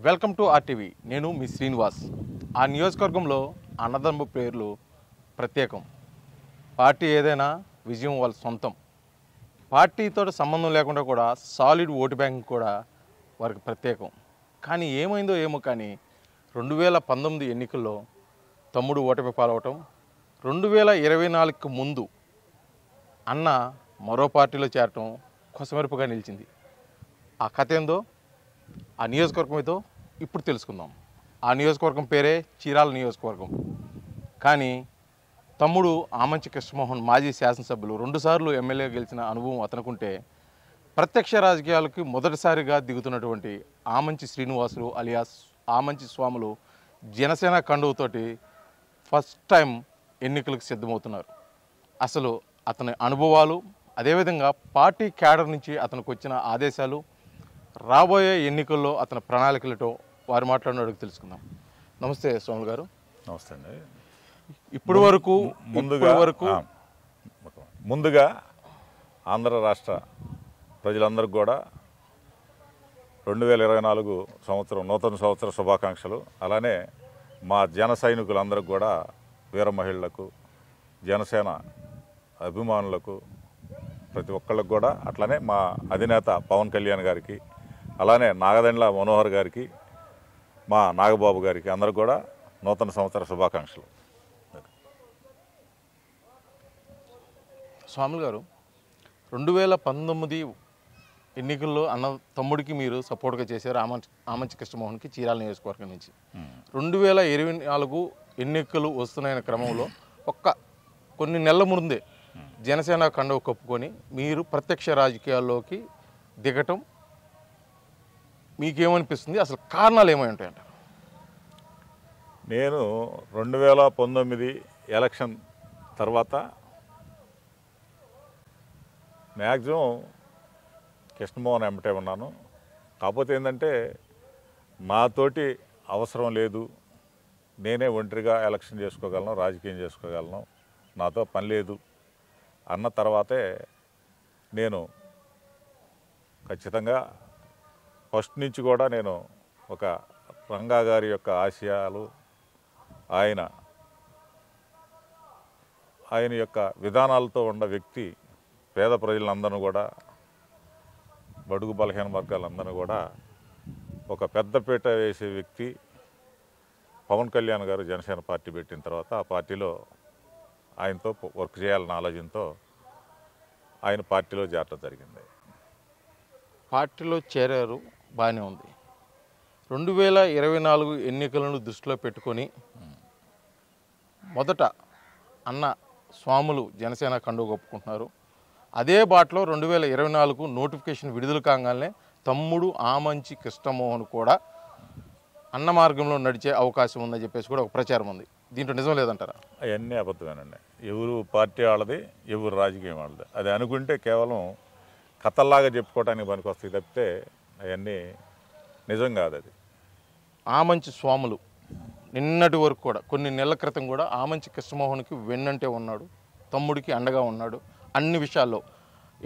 Welcome to RTV. నేను మీ శ్రీనివాస్. ఆ నియోజకవర్గంలో అన్నదమ్ము పేర్లు ప్రత్యేకం. పార్టీ ఏదైనా విజయం వాళ్ళ సొంతం. పార్టీతో సంబంధం లేకుండా కూడా సాలిడ్ ఓటు బ్యాంక్ కూడా వారికి ప్రత్యేకం. కానీ ఏమైందో ఏమో కానీ 2019 ఎన్నికల్లో తమ్ముడు ఓటమి పాలవటం, 2024కి ముందు అన్న మరో పార్టీలో చేరటం కొసమెరుపుగా నిలిచింది. ఆ కథ ఏందో, ఆ నియోజకవర్గం ఏదో ఇప్పుడు తెలుసుకుందాం. ఆ నియోజకవర్గం పేరే చీరాల నియోజకవర్గం. కానీ తమ్ముడు ఆమంచి కృష్ణమోహన్ మాజీ శాసనసభ్యులు 2 సార్లు ఎమ్మెల్యే గెలిచిన అనుభవం అతనుకుంటే, ప్రత్యక్ష రాజకీయాలకి మొదటిసారిగా దిగుతున్నటువంటి ఆమంచి శ్రీనివాసులు అలియాస్ ఆమంచి స్వాములు జనసేన కండువతోటి ఫస్ట్ టైం ఎన్నికలకు సిద్ధమవుతున్నారు. అసలు అతని అనుభవాలు, అదేవిధంగా పార్టీ క్యాడర్ నుంచి అతనికి వచ్చిన ఆదేశాలు, రాబోయే ఎన్నికల్లో అతని ప్రణాళికలతో వారు మాట్లాడిన అడుగు తెలుసుకుందాం. నమస్తే స్వాములు గారు. నమస్తే అండి. ఇప్పటి వరకు ముందుగా ఆంధ్ర రాష్ట్ర ప్రజలందరికీ కూడా 2024 సంవత్సరం నూతన సంవత్సర శుభాకాంక్షలు. అలానే మా జన సైనికులందరికీ కూడా, వీర మహిళలకు, జనసేన అభిమానులకు, ప్రతి ఒక్కళ్ళకు కూడా, అట్లనే మా అధినేత పవన్ కళ్యాణ్ గారికి, అలానే నాగదండ్ల మనోహర్ గారికి, మా నాగబాబు గారికి అందరికి కూడా నూతన సంవత్సర శుభాకాంక్షలు. స్వాములు గారు, 2019 ఎన్నికల్లో అన్న తమ్ముడికి మీరు సపోర్ట్గా చేశారు, ఆమంచి కృష్ణమోహన్కి చీరాల నియోజకవర్గం నుంచి. 2024 ఎన్నికలు వస్తున్న క్రమంలో కొన్ని నెలల ముందే జనసేన కండువ కప్పుకొని మీరు ప్రత్యక్ష రాజకీయాల్లోకి దిగటం మీకేమనిపిస్తుంది? అసలు కారణాలు ఏమై ఉంటాయంట? నేను 2019 ఎలక్షన్ తర్వాత మ్యాక్సిమం కృష్ణమోహన్ వెంబటే ఉన్నాను. కాకపోతే ఏంటంటే, నాతోటి అవసరం లేదు, నేనే ఒంటరిగా ఎలక్షన్ చేసుకోగలను, రాజకీయం చేసుకోగలను, నాతో పని లేదు అన్న తర్వాతే నేను ఖచ్చితంగా ఫస్ట్ నుంచి కూడా నేను ఒక రంగా గారి యొక్క ఆశయాలు, ఆయన యొక్క విధానాలతో ఉన్న వ్యక్తి, పేద ప్రజలందరూ కూడా, బడుగు బలహీన వర్గాలందరూ కూడా ఒక పెద్దపీట వేసే వ్యక్తి పవన్ కళ్యాణ్ గారు జనసేన పార్టీ పెట్టిన తర్వాత ఆ పార్టీలో ఆయనతో వర్క్ చేయాలన్న ఆలోచనతో ఆయన పార్టీలో చేరడం జరిగింది. పార్టీలో చేరారు, బాగానే ఉంది. 2024 ఎన్నికలను దృష్టిలో పెట్టుకొని మొదట అన్న స్వాములు జనసేన కండువ కప్పుకుంటున్నారు. అదే బాటలో 2024 నోటిఫికేషన్ విడుదల కాగానే తమ్ముడు ఆమంచి కృష్ణమోహన్ కూడా అన్న మార్గంలో నడిచే అవకాశం ఉందని చెప్పేసి కూడా ఒక ప్రచారం ఉంది. దీంట్లో నిజం లేదంటారా? అవన్నీ అబద్ధమేనండి. ఎవరు పార్టీ వాళ్ళది, ఎవరు రాజకీయం వాళ్ళది. అది అనుకుంటే కేవలం కథల్లాగా చెప్పుకోవడానికి పనికొస్తాయి తప్పితే అవన్నీ నిజం కాదు. అది ఆమంచి స్వాములు నిన్నటి వరకు కూడా, కొన్ని నెలల క్రితం కూడా ఆమంచి కృష్ణమోహన్కి వెన్నంటే ఉన్నాడు, తమ్ముడికి అండగా ఉన్నాడు. అన్ని విషయాల్లో,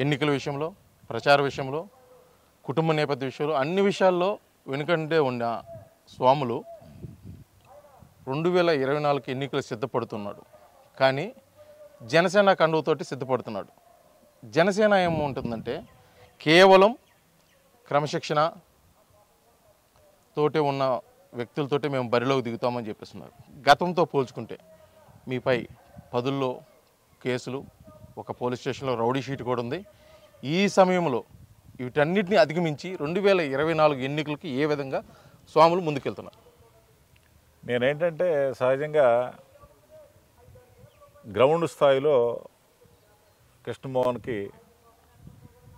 ఎన్నికల విషయంలో, ప్రచార విషయంలో, కుటుంబ నేపథ్య విషయంలో, అన్ని విషయాల్లో వెనుకంటే ఉన్న స్వాములు 2024 ఎన్నికలు సిద్ధపడుతున్నాడు. కానీ జనసేన కండువతోటి సిద్ధపడుతున్నాడు. జనసేన ఏముంటుందంటే, కేవలం క్రమశిక్షణ తోటే ఉన్న వ్యక్తులతోటి మేము బరిలోకి దిగుతామని చెప్పేస్తున్నారు. గతంతో పోల్చుకుంటే మీపై 10ల్లో కేసులు, ఒక పోలీస్ స్టేషన్లో రౌడీ షీట్ కూడా ఉంది. ఈ సమయంలో వీటన్నిటిని అధిగమించి 2024 ఎన్నికలకి ఏ విధంగా స్వాములు ముందుకెళ్తున్నారు? నేనేంటంటే, సహజంగా గ్రౌండ్ స్థాయిలో కృష్ణమోహన్కి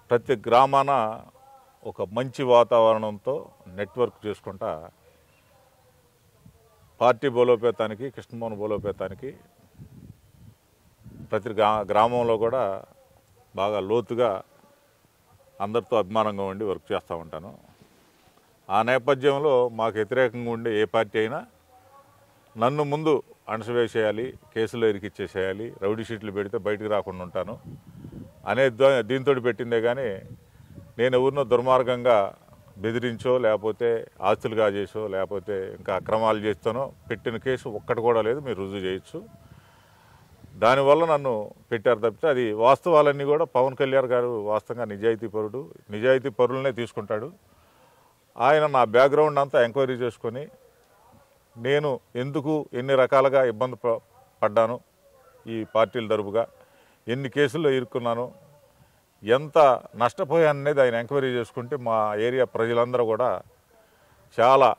ప్రతి గ్రామాన ఒక మంచి వాతావరణంతో నెట్వర్క్ చేసుకుంటా పార్టీ బలోపేతానికి, కృష్ణమోహన్ బలోపేతానికి ప్రతి గ్రామంలో కూడా బాగా లోతుగా అందరితో అభిమానంగా ఉండి వర్క్ చేస్తూ ఉంటాను. ఆ నేపథ్యంలో మాకు వ్యతిరేకంగా ఉండే ఏ పార్టీ అయినా నన్ను ముందు అణచివేసేయాలి, కేసులో ఇరికిచ్చేసేయాలి, రౌడీ షీట్లు పెడితే బయటకు రాకుండా ఉంటాను అనే దీంతో పెట్టిందే కానీ నేను ఎవరినో దుర్మార్గంగా బెదిరించో లేకపోతే ఆస్తులు కాజేసో లేకపోతే ఇంకా అక్రమాలు చేస్తానో పెట్టిన కేసు ఒక్కటి కూడా లేదు, మీరు రుజువు చేయొచ్చు. దానివల్ల నన్ను పెట్టారు తప్పితే అది వాస్తవాలన్నీ కూడా పవన్ కళ్యాణ్ గారు వాస్తవంగా నిజాయితీ పరులనే తీసుకుంటాడు. ఆయన నా బ్యాక్గ్రౌండ్ అంతా ఎంక్వైరీ చేసుకొని నేను ఎందుకు ఎన్ని రకాలుగా ఇబ్బంది పడ్డాను, ఈ పార్టీల తరపుగా ఎన్ని కేసుల్లో ఇరుక్కున్నాను, ఎంత నష్టపోయాననేది ఆయన ఎంక్వైరీ చేసుకుంటే మా ఏరియా ప్రజలందరూ కూడా చాలా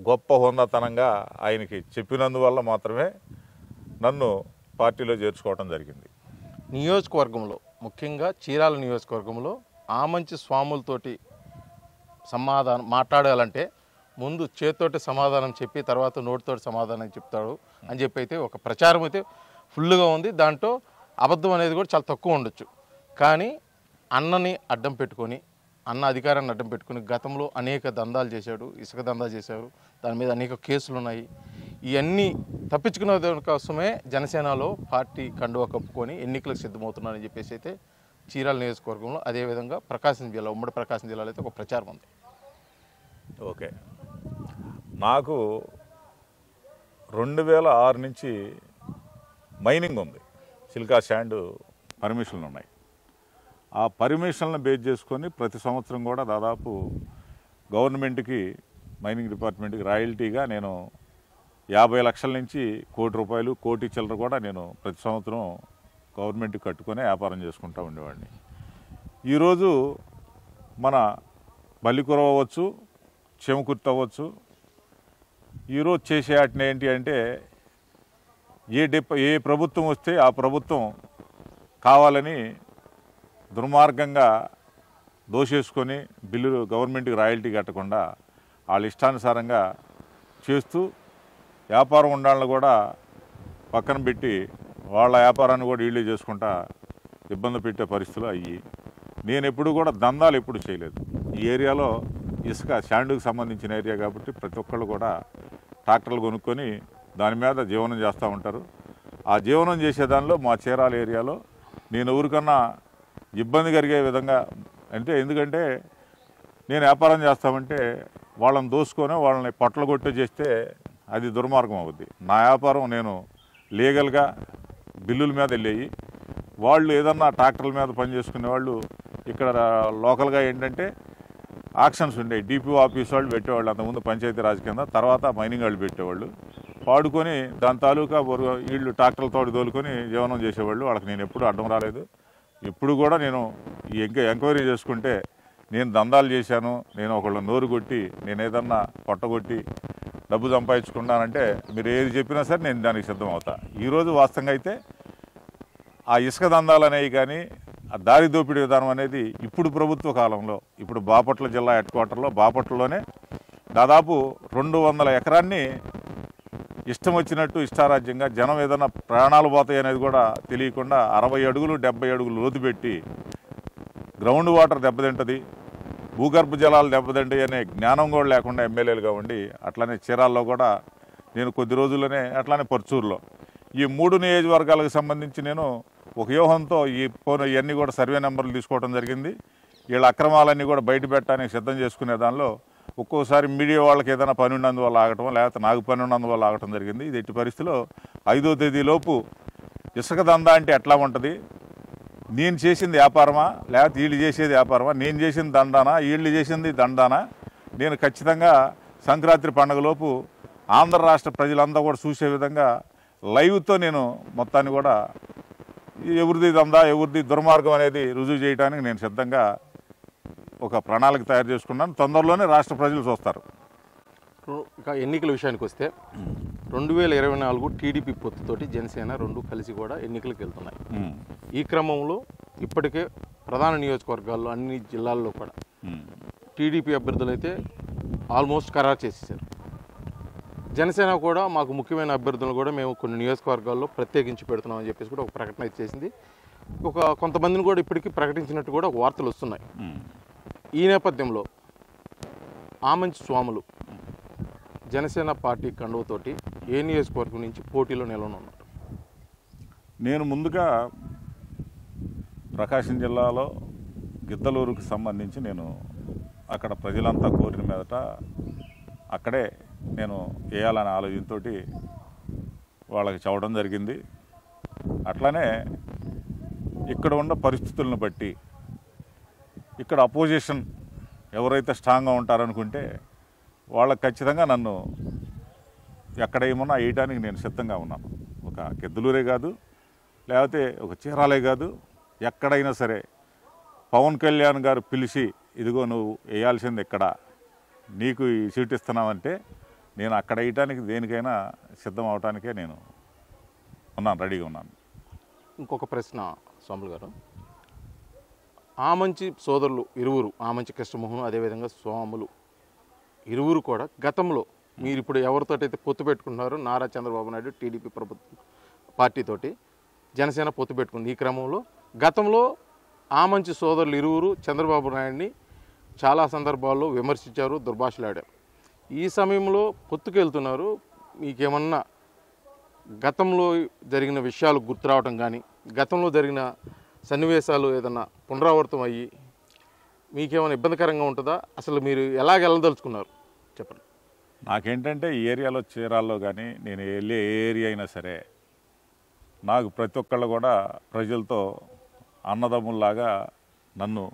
గొప్ప హోందాతనంగా ఆయనకి చెప్పినందువల్ల మాత్రమే నన్ను పార్టీలో చేర్చుకోవడం జరిగింది. నియోజకవర్గంలో ముఖ్యంగా చీరాల నియోజకవర్గంలో ఆమంచి స్వాములతోటి సమాధానం మాట్లాడాలంటే ముందు చేతితోటి సమాధానం చెప్పి తర్వాత నోటితోటి సమాధానం చెప్తాడు అని చెప్పి అయితే ఒక ప్రచారం అయితే ఫుల్గా ఉంది. దాంట్లో అబద్ధం అనేది కూడా చాలా తక్కువ ఉండొచ్చు. కానీ అన్నని అడ్డం పెట్టుకొని, అన్న అధికారాన్ని అడ్డం పెట్టుకుని గతంలో అనేక దందాలు చేశాడు, ఇసుక దందా చేశారు, దాని మీద అనేక కేసులు ఉన్నాయి. ఇవన్నీ తప్పించుకునే కోసమే జనసేనలో పార్టీ కండువా కప్పుకొని ఎన్నికలకు సిద్ధమవుతున్నారని చెప్పేసి అయితే చీరాల నియోజకవర్గంలో, అదేవిధంగా ప్రకాశం జిల్లా, ఉమ్మడి ప్రకాశం జిల్లాలో అయితే ఒక ప్రచారం ఉంది. ఓకే, నాకు 2006 నుంచి మైనింగ్ ఉంది, సిలికా శాండ్ పర్మిషన్లు ఉన్నాయి. ఆ పర్మిషన్లను బేస్ చేసుకొని ప్రతి సంవత్సరం కూడా దాదాపు గవర్నమెంట్కి, మైనింగ్ డిపార్ట్మెంట్కి రాయల్టీగా నేను 50 లక్షల నుంచి ₹1,00,00,000, కోటి చిల్లర కూడా నేను ప్రతి సంవత్సరం గవర్నమెంట్కి కట్టుకొని వ్యాపారం చేసుకుంటూ ఉండేవాడిని. ఈరోజు మన బల్లికూర అవ్వచ్చు, చెమకుర్తి అవ్వచ్చు, ఈరోజు చేసే వాటిని ఏంటి అంటే ఏ ప్రభుత్వం వస్తే ఆ ప్రభుత్వం కావాలని దుర్మార్గంగా దోషేసుకొని బిల్లులు గవర్నమెంట్కి రాయల్టీ కట్టకుండా వాళ్ళ ఇష్టానుసారంగా చేస్తూ వ్యాపారం ఉండాలని కూడా పక్కన పెట్టి వాళ్ళ వ్యాపారాన్ని కూడా వీళ్ళే చేసుకుంటా ఇబ్బంది పెట్టే పరిస్థితులు అయ్యి నేను ఎప్పుడు కూడా దందాలు ఎప్పుడు చేయలేదు. ఈ ఏరియాలో ఇసుక శాండ్కి సంబంధించిన ఏరియా కాబట్టి ప్రతి ఒక్కళ్ళు కూడా ట్రాక్టర్లు కొనుక్కొని దాని మీద జీవనం చేస్తూ ఉంటారు. ఆ జీవనం చేసే దానిలో మా చీరాల ఏరియాలో నేను ఎవరికన్నా ఇబ్బంది కలిగే విధంగా అంటే, ఎందుకంటే నేను వ్యాపారం చేస్తామంటే వాళ్ళని దోసుకొని వాళ్ళని పట్ల కొట్టే చేస్తే అది దుర్మార్గం అవుద్ది. నా వ్యాపారం నేను లీగల్గా బిల్లుల మీద వెళ్ళేవి. వాళ్ళు ఏదన్నా ట్రాక్టర్ల మీద పనిచేసుకునే వాళ్ళు ఇక్కడ లోకల్గా ఏంటంటే ఆక్షన్స్ ఉండేవి. డిపిఓ ఆఫీస్ వాళ్ళు పెట్టేవాళ్ళు, అంతకుముందు పంచాయతీ రాజ్ కింద, తర్వాత మైనింగ్ వాళ్ళు పెట్టేవాళ్ళు. పాడుకొని దాని తాలూకా వీళ్ళు ట్రాక్టర్లతో తోలుకొని జీవనం చేసేవాళ్ళు. వాళ్ళకి నేను ఎప్పుడు అడ్డం రాలేదు. ఇప్పుడు కూడా నేను ఈ ఎంక్వైరీ చేసుకుంటే నేను దందాలు చేశాను, నేను ఒకళ్ళు నోరు కొట్టి, నేను ఏదన్నా పొట్టగొట్టి డబ్బు సంపాదించుకున్నానంటే మీరు ఏది చెప్పినా సరే నేను దానికి సిద్ధం అవుతా. ఈరోజు వాస్తవంగా అయితే ఆ ఇసుక దందాలు అనేవి కానీ ఆ దారి దోపిడీ విధానం అనేది ఇప్పుడు ప్రభుత్వ కాలంలో, ఇప్పుడు బాపట్ల జిల్లా హెడ్ క్వార్టర్లో బాపట్లలోనే దాదాపు 200 ఎకరాన్ని ఇష్టం వచ్చినట్టు ఇష్టారాజ్యంగా జనం ఏదైనా ప్రాణాలు పోతాయి అనేది కూడా తెలియకుండా 60 అడుగులు 70 అడుగులు లోతు పెట్టి గ్రౌండ్ వాటర్ దెబ్బతింటుంది, భూగర్భ జలాలు దెబ్బతింటాయి అనే జ్ఞానం కూడా లేకుండా ఎమ్మెల్యేలుగా ఉండి, అట్లానే చీరాల్లో కూడా నేను కొద్ది రోజుల్లోనే, అట్లానే పర్చూరులో ఈ 3 నియోజకవర్గాలకు సంబంధించి నేను ఒక వ్యూహంతో ఇవన్నీ కూడా సర్వే నెంబర్లు తీసుకోవడం జరిగింది. వీళ్ళ అక్రమాలన్నీ కూడా బయట పెట్టడానికి సిద్ధం చేసుకునే దానిలో ఒక్కోసారి మీడియా వాళ్ళకి ఏదైనా పని ఉన్నందువల్ల ఆగటం, లేకపోతే నాకు పని ఉన్నందువల్ల ఆగటం జరిగింది. ఇది ఎట్టి పరిస్థితిలో 5వ తేదీలోపు ఇసుక దందా అంటే ఎట్లా ఉంటుంది, నేను చేసింది వ్యాపారమా లేకపోతే వీళ్ళు చేసేది వ్యాపారమా, నేను చేసింది దండానా వీళ్ళు చేసింది దండానా, నేను ఖచ్చితంగా సంక్రాంతి పండుగలోపు ఆంధ్ర రాష్ట్ర ప్రజలంతా కూడా చూసే విధంగా లైవ్తో నేను మొత్తాన్ని కూడా ఎవరిది దందా ఎవరిది దుర్మార్గం అనేది రుజువు చేయడానికి నేను సిద్ధంగా ఒక ప్రణాళిక తయారు చేసుకున్నాను. తొందరలోనే రాష్ట్ర ప్రజలు చూస్తారు. ఇక ఎన్నికల విషయానికి వస్తే 2024 టీడీపీ పొత్తుతోటి జనసేన రెండు కలిసి కూడా ఎన్నికలకు వెళ్తున్నాయి. ఈ క్రమంలో ఇప్పటికే ప్రధాన నియోజకవర్గాల్లో అన్ని జిల్లాల్లో కూడా టీడీపీ అభ్యర్థులు అయితే ఆల్మోస్ట్ ఖరారు చేసేసారు. జనసేన కూడా మాకు ముఖ్యమైన అభ్యర్థులను కూడా మేము కొన్ని నియోజకవర్గాల్లో ప్రత్యేకించి పెడుతున్నామని చెప్పేసి కూడా ఒక ప్రకటన ఇచ్చేసింది. కొంతమందిని కూడా ఇప్పటికీ ప్రకటించినట్టు కూడా వార్తలు వస్తున్నాయి. ఈ నేపథ్యంలో ఆమంచి స్వాములు జనసేన పార్టీ కండువతోటి ఏ నియోజకవర్గం నుంచి పోటీలో నిలవనున్నారు? నేను ముందుగా ప్రకాశం జిల్లాలో గిద్దలూరుకు సంబంధించి నేను అక్కడ ప్రజలంతా కోరిన మీదట అక్కడే నేను వేయాలనే ఆలోచనతో వాళ్ళకి చెప్పడం జరిగింది. అట్లానే ఇక్కడ ఉన్న పరిస్థితులను బట్టి ఇక్కడ అపోజిషన్ ఎవరైతే స్ట్రాంగ్గా ఉంటారనుకుంటే వాళ్ళకి ఖచ్చితంగా నన్ను ఎక్కడ ఏమన్నా వేయడానికి నేను సిద్ధంగా ఉన్నాను. ఒక గిద్దలూరే కాదు, లేకపోతే ఒక చీరాలే కాదు, ఎక్కడైనా సరే పవన్ కళ్యాణ్ గారు పిలిచి ఇదిగో నువ్వు వేయాల్సింది ఎక్కడ, నీకు ఈ సీట్ ఇస్తున్నామంటే నేను అక్కడ వేయటానికి దేనికైనా సిద్ధం అవటానికే నేను ఉన్నాను, రెడీగా ఉన్నాను. ఇంకొక ప్రశ్న స్వాములు గారు, ఆమంచి సోదరులు ఇరువురు, ఆమంచి కృష్ణమోహన్ అదేవిధంగా స్వాములు ఇరువురు కూడా గతంలో మీరు ఇప్పుడు ఎవరితోటైతే పొత్తు పెట్టుకుంటున్నారో నారా చంద్రబాబు నాయుడు టీడీపీ ప్రభుత్వం పార్టీతోటి జనసేన పొత్తు పెట్టుకుంది. ఈ క్రమంలో గతంలో ఆమంచి సోదరులు ఇరువురు చంద్రబాబు నాయుడిని చాలా సందర్భాల్లో విమర్శించారు, దుర్భాషలాడారు. ఈ సమయంలో పొత్తుకు వెళ్తున్నారు, మీకేమన్నా గతంలో జరిగిన విషయాలు గుర్తురావటం కానీ గతంలో జరిగిన సన్నివేశాలు ఏదన్నా పునరావృతం అయ్యి మీకేమైనా ఇబ్బందికరంగా ఉంటుందా? అసలు మీరు ఎలాగ వెళ్ళదలుచుకున్నారు చెప్పండి. నాకేంటంటే ఈ ఏరియాలో చీరాల్లో కానీ నేను వెళ్ళే ఏ ఏరియా అయినా సరే నాకు ప్రతి ఒక్కళ్ళు కూడా ప్రజలతో అన్నదమ్ముల్లాగా నన్ను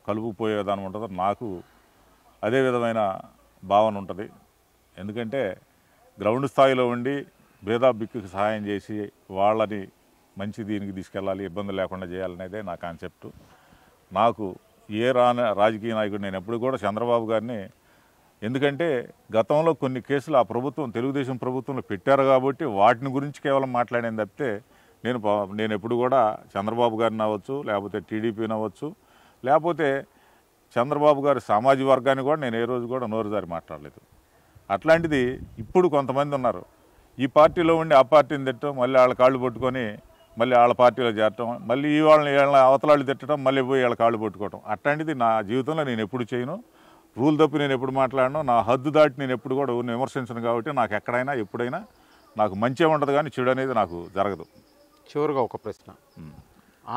కలుపుపోయేదాని ఉంటుంది. నాకు అదే విధమైన భావన ఉంటుంది. ఎందుకంటే గ్రౌండ్ స్థాయిలో ఉండి భేదాభిక్కుకి సహాయం చేసి వాళ్ళని మంచి దీనికి తీసుకెళ్ళాలి, ఇబ్బంది లేకుండా చేయాలనేదే నా కాన్సెప్టు. నాకు ఏ రాజకీయ నాయకుడు నేను ఎప్పుడు కూడా చంద్రబాబు గారిని, ఎందుకంటే గతంలో కొన్ని కేసులు ఆ ప్రభుత్వం తెలుగుదేశం ప్రభుత్వంలో పెట్టారు కాబట్టి వాటిని గురించి కేవలం మాట్లాడేది తప్పితే నేను ఎప్పుడు కూడా చంద్రబాబు గారిని అవ్వచ్చు, లేకపోతే టీడీపీని అవ్వచ్చు, లేకపోతే చంద్రబాబు గారి సామాజిక వర్గాన్ని కూడా నేను ఏ రోజు కూడా నోరుజారి మాట్లాడలేదు. అట్లాంటిది ఇప్పుడు కొంతమంది ఉన్నారు, ఈ పార్టీలో ఉండి ఆ పార్టీని తిట్టడం, మళ్ళీ వాళ్ళ కాళ్ళు పట్టుకొని మళ్ళీ వాళ్ళ పార్టీలో చేరటం, మళ్ళీ ఈ వాళ్ళని అవతలాళ్ళు తిట్టడం, మళ్ళీ పోయి వాళ్ళ కాళ్ళు పట్టుకోవటం. అట్లాంటిది నా జీవితంలో నేను ఎప్పుడు చేయను. రూల్ తప్పి నేను ఎప్పుడు మాట్లాడను. నా హద్దు దాటి నేను ఎప్పుడు కూడా విమర్శించను. కాబట్టి నాకు ఎక్కడైనా ఎప్పుడైనా నాకు మంచి ఉంటుంది, కానీ చెడు అనేది నాకు జరగదు. చివరిగా ఒక ప్రశ్న,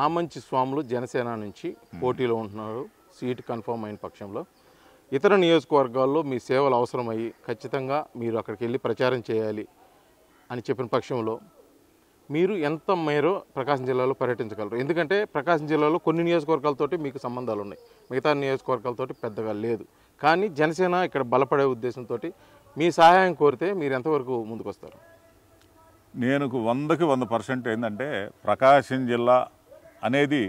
ఆమంచి స్వాములు జనసేన నుంచి పోటీలో ఉంటున్నారు, సీటు కన్ఫర్మ్ అయిన పక్షంలో ఇతర నియోజకవర్గాల్లో మీ సేవలు అవసరమయ్యి ఖచ్చితంగా మీరు అక్కడికి వెళ్ళి ప్రచారం చేయాలి అని చెప్పిన పక్షంలో మీరు ఎంత మేరో ప్రకాశం జిల్లాలో పర్యటించగలరు? ఎందుకంటే ప్రకాశం జిల్లాలో కొన్ని నియోజకవర్గాలతోటి మీకు సంబంధాలు ఉన్నాయి, మిగతా నియోజకవర్గాలతోటి పెద్దగా లేదు. కానీ జనసేన ఇక్కడ బలపడే ఉద్దేశంతో మీ సహాయం కోరితే మీరు ఎంతవరకు ముందుకు వస్తారు? నేను 100కి 100% ఏంటంటే ప్రకాశం జిల్లా అనేది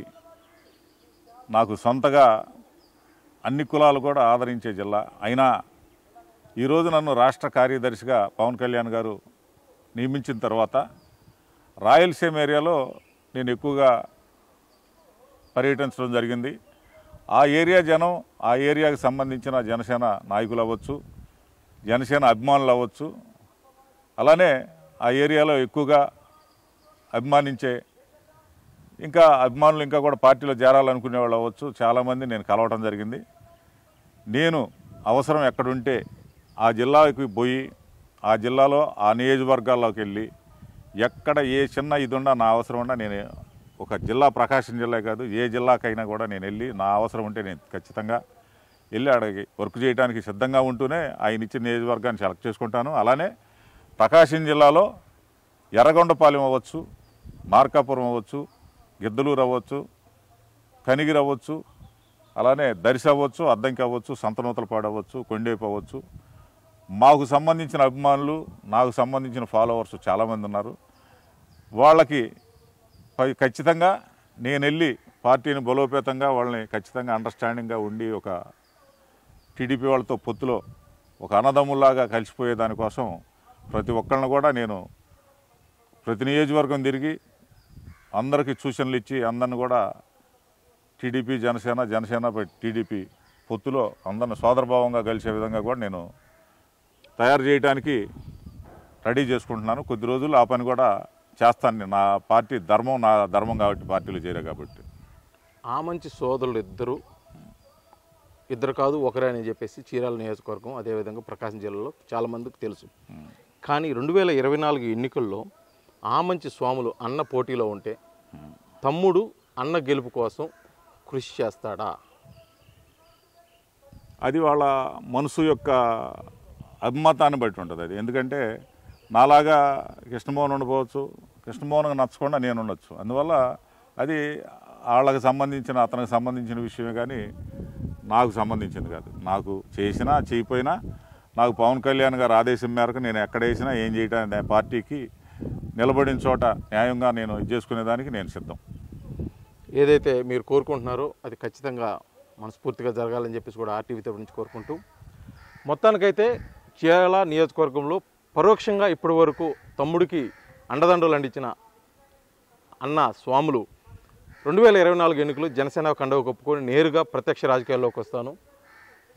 నాకు సొంతగా అన్ని కులాలు కూడా ఆదరించే జిల్లా. అయినా ఈరోజు నన్ను రాష్ట్ర కార్యదర్శిగా పవన్ కళ్యాణ్ గారు నియమించిన తర్వాత రాయలసీమ ఏరియాలో నేను ఎక్కువగా పర్యటించడం జరిగింది. ఆ ఏరియా జనం, ఆ ఏరియాకి సంబంధించిన జనసేన నాయకులు అవ్వచ్చు, జనసేన అభిమానులు అవ్వచ్చు, అలానే ఆ ఏరియాలో ఎక్కువగా అభిమానించే ఇంకా అభిమానులు ఇంకా కూడా పార్టీలో చేరాలనుకునే వాళ్ళు అవ్వచ్చు, చాలామంది నేను కలవటం జరిగింది. నేను అవసరం ఎక్కడుంటే ఆ జిల్లాకి పోయి ఆ జిల్లాలో ఆ నియోజకవర్గాల్లోకి వెళ్ళి ఎక్కడ ఏ చిన్న ఇది ఉన్నా నా అవసరం ఉన్నా నేను ఒక జిల్లా ప్రకాశం జిల్లా కాదు ఏ జిల్లాకైనా కూడా నేను వెళ్ళి నా అవసరం ఉంటే నేను ఖచ్చితంగా వెళ్ళి అడిగి వర్క్ చేయడానికి సిద్ధంగా ఉంటూనే ఆయన ఇచ్చిన నియోజకవర్గాన్ని సెలెక్ట్ చేసుకుంటాను. అలానే ప్రకాశం జిల్లాలో ఎర్రగొండపాలెం అవ్వచ్చు, మార్కాపురం అవ్వచ్చు, గిద్దలూరు అవ్వచ్చు, కనిగిరి అవ్వచ్చు, అలానే దర్శి అవ్వచ్చు, అద్దంకి అవ్వచ్చు, సంతనూతలపాడు అవ్వచ్చు, కొండేపు అవ్వచ్చు, మాకు సంబంధించిన అభిమానులు, నాకు సంబంధించిన ఫాలోవర్స్ చాలామంది ఉన్నారు. వాళ్ళకి ఖచ్చితంగా నేను వెళ్ళి పార్టీని బలోపేతంగా వాళ్ళని ఖచ్చితంగా అండర్స్టాండింగ్గా ఉండి ఒక టీడీపీ వాళ్ళతో పొత్తులో ఒక అన్నదమ్ముల్లాగా కలిసిపోయే దానికోసం ప్రతి ఒక్కళ్ళని కూడా నేను ప్రతి నియోజకవర్గం తిరిగి అందరికీ సూచనలు ఇచ్చి అందరిని కూడా టీడీపీ జనసేన టీడీపీ పొత్తులో అందరిని సోదరభావంగా కలిసే విధంగా కూడా నేను తయారు చేయడానికి రెడీ చేసుకుంటున్నాను. కొద్ది రోజులు ఆ పని కూడా చేస్తాను. నా పార్టీ ధర్మం, నా ధర్మం కాబట్టి పార్టీలో చేరా కాబట్టి. ఆమంచి సోదరులు ఇద్దరు కాదు ఒకరే అని చెప్పేసి చీరాల నియోజకవర్గం అదేవిధంగా ప్రకాశం జిల్లాలో చాలామందికి తెలుసు. కానీ 2024 ఎన్నికల్లో ఆమంచి స్వాములు అన్న పోటీలో ఉంటే తమ్ముడు అన్న గెలుపు కోసం కృషి చేస్తాడా? అది వాళ్ళ మనసు యొక్క అభిమతాన్ని బట్టి ఉంటుంది. అది ఎందుకంటే నాలాగా కృష్ణమోహన్ ఉండకపోవచ్చు, కృష్ణమోహన్కి నచ్చకుండా నేను ఉండొచ్చు. అందువల్ల అది వాళ్ళకి సంబంధించిన, అతనికి సంబంధించిన విషయమే కానీ నాకు సంబంధించింది కాదు. నాకు చేసినా చేయకపోయినా నాకు పవన్ కళ్యాణ్ గారు ఆదేశం మేరకు నేను ఎక్కడ వేసినా ఏం చేయడానికి పార్టీకి నిలబడిన చోట న్యాయంగా నేను ఇది చేసుకునేదానికి నేను సిద్ధం. ఏదైతే మీరు కోరుకుంటున్నారో అది ఖచ్చితంగా మనస్ఫూర్తిగా జరగాలని చెప్పేసి కూడా ఆర్టీవీ తరపు నుంచి కోరుకుంటూ, మొత్తానికైతే చీరాల నియోజకవర్గంలో పరోక్షంగా ఇప్పటి వరకు తమ్ముడికి అండదండలు అందించిన అన్న స్వాములు 2024 ఎన్నికలు జనసేన కండవ కప్పుకొని నేరుగా ప్రత్యక్ష రాజకీయాల్లోకి వస్తాను,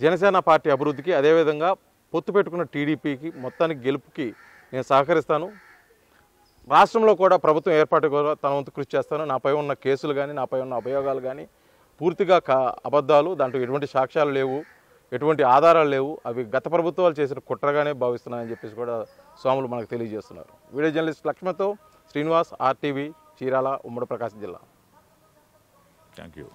జనసేన పార్టీ అభివృద్ధికి, అదేవిధంగా పొత్తు పెట్టుకున్న టీడీపీకి మొత్తానికి గెలుపుకి నేను సహకరిస్తాను, రాష్ట్రంలో కూడా ప్రభుత్వం ఏర్పాటు కూడా తన వంతు కృషి చేస్తాను, నాపై ఉన్న కేసులు కానీ నాపై ఉన్న అభియోగాలు కానీ పూర్తిగా అబద్ధాలు, దాంట్లో ఎటువంటి సాక్ష్యాలు లేవు, ఎటువంటి ఆధారాలు లేవు, అవి గత ప్రభుత్వాలు చేసిన కుట్రగానే భావిస్తున్నాయని చెప్పేసి కూడా స్వాములు మనకు తెలియజేస్తున్నారు. వీడియో జర్నలిస్ట్ లక్ష్మణ్తో శ్రీనివాస్, ఆర్టీవీ, చీరాల, ఉమ్మడి ప్రకాశం జిల్లా. Thank you.